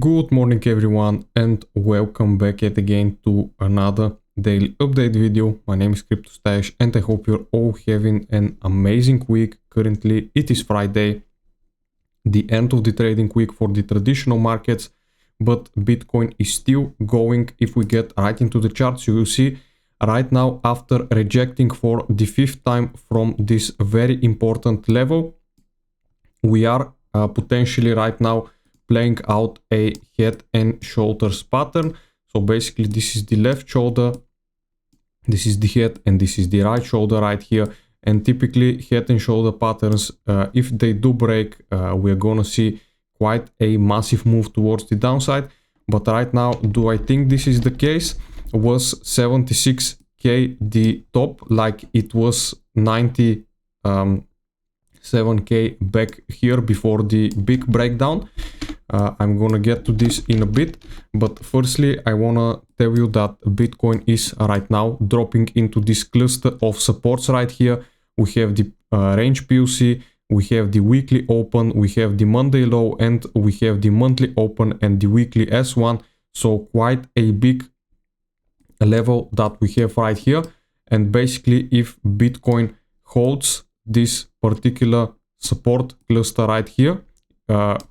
Good morning everyone and welcome back yet again to another daily update video. My name is CryptoStash and I hope you're all having an amazing week. Currently it is Friday, the end of the trading week for the traditional markets, but Bitcoin is still going. If we get right into the charts, you will see right now, after rejecting for the fifth time from this very important level, we are potentially right now playing out a head and shoulders pattern. So basically this is the left shoulder, this is the head, and this is the right shoulder right here. And typically head and shoulder patterns, if they do break, we're gonna see quite a massive move towards the downside. But right now, do I think this is the case? Was 76k the top, like it was 97k back here before the big breakdown? I'm gonna get to this in a bit, but firstly I wanna tell you that Bitcoin is right now dropping into this cluster of supports right here. We have the range POC, we have the weekly open, we have the Monday low, and we have the monthly open and the weekly S1. So quite a big level that we have right here. And basically if Bitcoin holds this particular support cluster right here,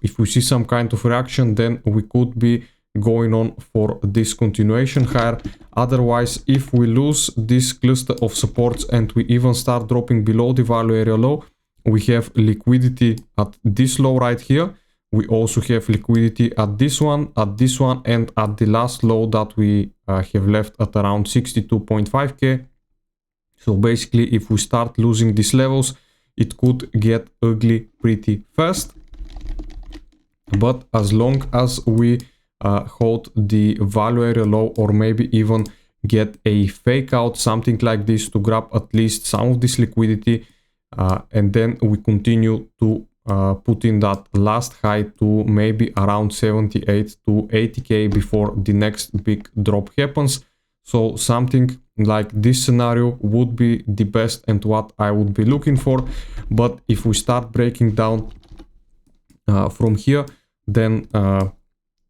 if we see some kind of reaction, then we could be going on for this continuation higher. Otherwise, if we lose this cluster of supports and we even start dropping below the value area low, we have liquidity at this low right here. We also have liquidity at this one, and at the last low that we have left at around 62.5k. So basically, if we start losing these levels, it could get ugly pretty fast. But as long as we hold the value area low, or maybe even get a fake out, something like this, to grab at least some of this liquidity, and then we continue to put in that last high to maybe around 78 to 80k before the next big drop happens. So something like this scenario would be the best and what I would be looking for. But if we start breaking down from here, then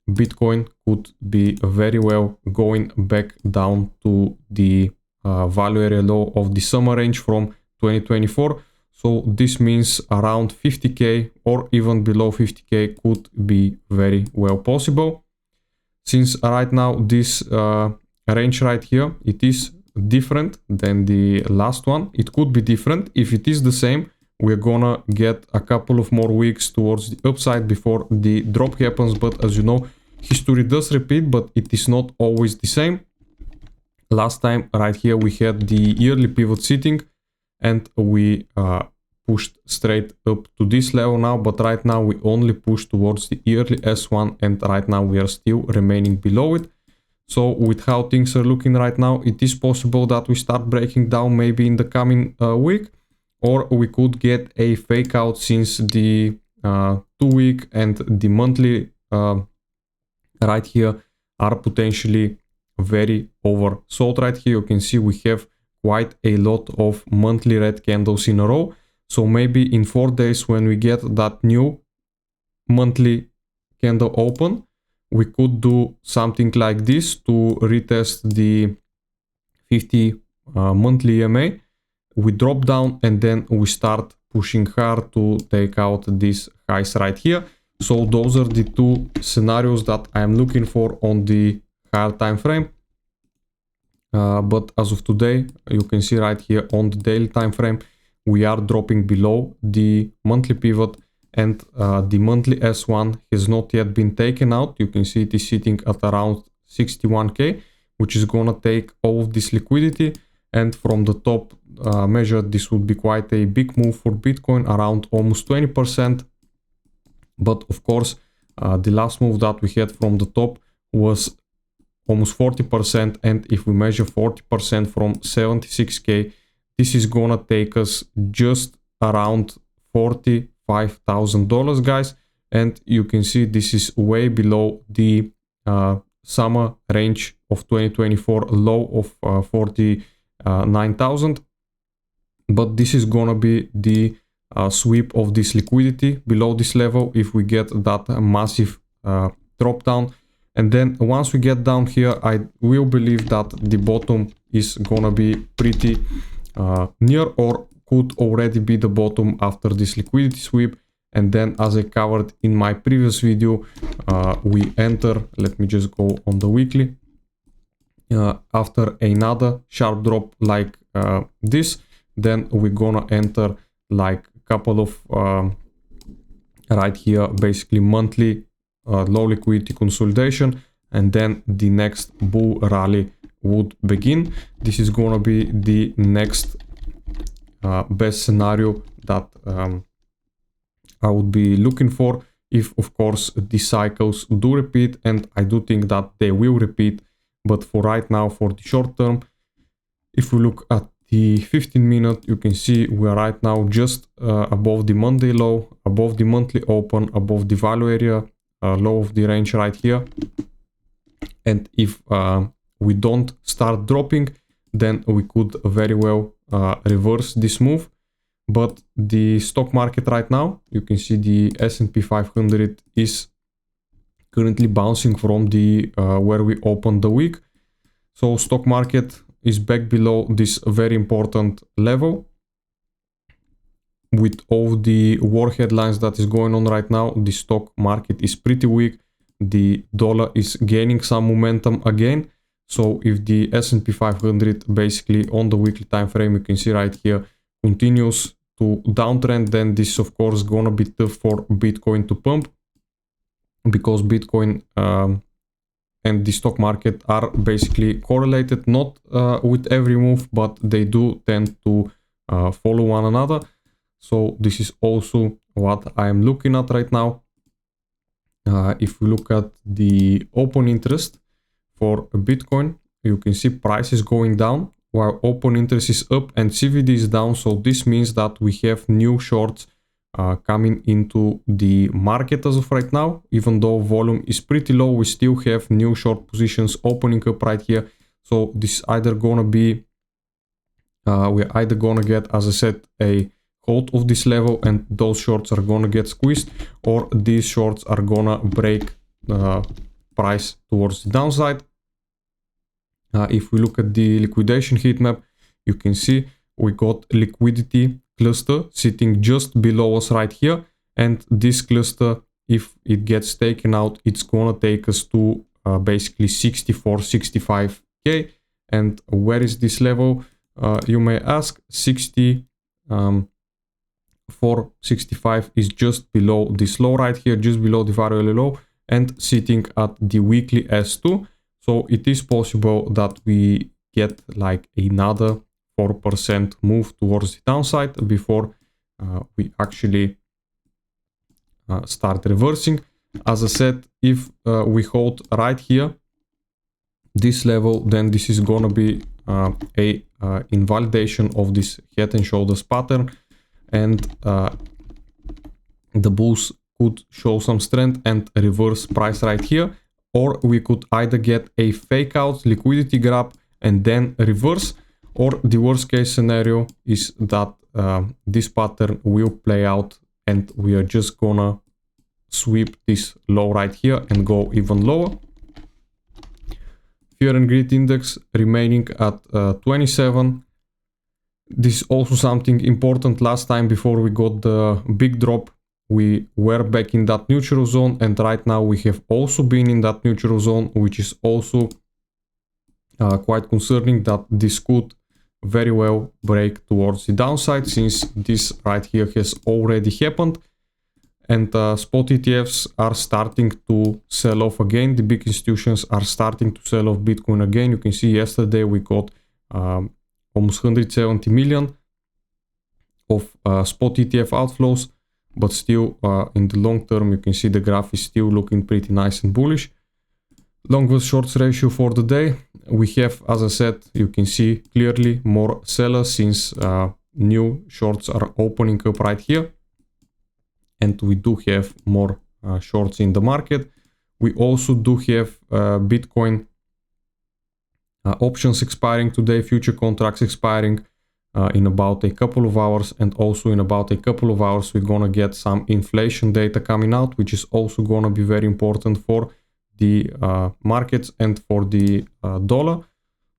Bitcoin could be very well going back down to the value area low of the summer range from 2024. So this means around 50k or even below 50k could be very well possible. Since right now this range right here, it is different than the last one. It could be different. If it is the same, we're gonna get a couple of more weeks towards the upside before the drop happens. But as you know, history does repeat, but it is not always the same. Last time right here we had the yearly pivot sitting and we pushed straight up to this level now, but right now we only push towards the yearly S1, and right now we are still remaining below it. So with how things are looking right now, it is possible that we start breaking down maybe in the coming week. Or we could get a fake out, since the 2-week and the monthly right here are potentially very oversold right here. You can see we have quite a lot of monthly red candles in a row. So maybe in 4 days, when we get that new monthly candle open, we could do something like this to retest the 50 monthly EMA. We drop down and then we start pushing hard to take out these highs right here. So those are the two scenarios that I'm looking for on the higher time frame. But as of today, you can see right here on the daily time frame, we are dropping below the monthly pivot, and the monthly S1 has not yet been taken out. You can see it is sitting at around 61k, which is gonna take all of this liquidity. And from the top measure, this would be quite a big move for Bitcoin, around almost 20%. But of course, the last move that we had from the top was almost 40%. And if we measure 40% from 76k, this is gonna take us just around $45,000, guys. And you can see this is way below the summer range of 2024 low of 49,000. But this is gonna be the sweep of this liquidity below this level if we get that massive drop down. And then once we get down here, I will believe that the bottom is gonna be pretty near or could already be the bottom after this liquidity sweep. And then, as I covered in my previous video, we enter, let me just go on the weekly, after another sharp drop like this, then we're gonna enter like a couple of right here, basically monthly low liquidity consolidation, and then the next bull rally would begin. This is gonna be the next best scenario that I would be looking for, if of course the cycles do repeat, and I do think that they will repeat. But for right now, for the short term, if we look at the 15-minute, you can see we are right now just above the Monday low, above the monthly open, above the value area, low of the range right here. And if we don't start dropping, then we could very well reverse this move. But the stock market right now, you can see the S&P 500 is currently bouncing from the where we opened the week. So stock market is back below this very important level. With all the war headlines that is going on right now, the stock market is pretty weak. The dollar is gaining some momentum again. So if the S&P 500 basically on the weekly time frame, you can see right here, continues to downtrend, then this is of course gonna be tough for Bitcoin to pump, because Bitcoin and the stock market are basically correlated, not with every move, but they do tend to follow one another. So this is also what I am looking at right now. If we look at the open interest for Bitcoin, you can see price is going down while open interest is up and CVD is down. So this means that we have new shorts coming into the market as of right now. Even though volume is pretty low, we still have new short positions opening up right here. So this is either gonna be, we're either gonna get, as I said, a hold of this level and those shorts are gonna get squeezed, or these shorts are gonna break price towards the downside. If we look at the liquidation heat map, you can see we got liquidity cluster sitting just below us right here, and this cluster, if it gets taken out, it's gonna take us to basically 64-65k. And where is this level, you may ask? 64-65 is just below this low right here, just below the variable low, and sitting at the weekly S2. So it is possible that we get like another 4% move towards the downside before we actually start reversing. As I said, if we hold right here this level, then this is gonna be a invalidation of this head and shoulders pattern, and the bulls could show some strength and reverse price right here. Or we could either get a fake out liquidity grab and then reverse, or the worst case scenario is that this pattern will play out and we are just gonna sweep this low right here and go even lower. Fear and Greed Index remaining at 27. This is also something important. Last time before we got the big drop, we were back in that neutral zone, and right now we have also been in that neutral zone, which is also quite concerning that this could very well break towards the downside, since this right here has already happened. And spot ETFs are starting to sell off again. The big institutions are starting to sell off Bitcoin again. You can see yesterday we got almost 170 million of spot ETF outflows. But still, in the long term, you can see the graph is still looking pretty nice and bullish. Long versus shorts ratio for the day. We have, as I said, you can see clearly more sellers, since new shorts are opening up right here. And we do have more shorts in the market. We also do have Bitcoin options expiring today, future contracts expiring in about a couple of hours, and also in about a couple of hours we're gonna get some inflation data coming out, which is also gonna be very important for the markets and for the dollar.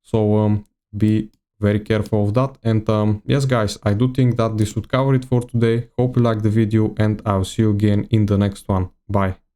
So be very careful of that. And yes guys, I do think that this would cover it for today. Hope you liked the video, and I'll see you again in the next one. Bye.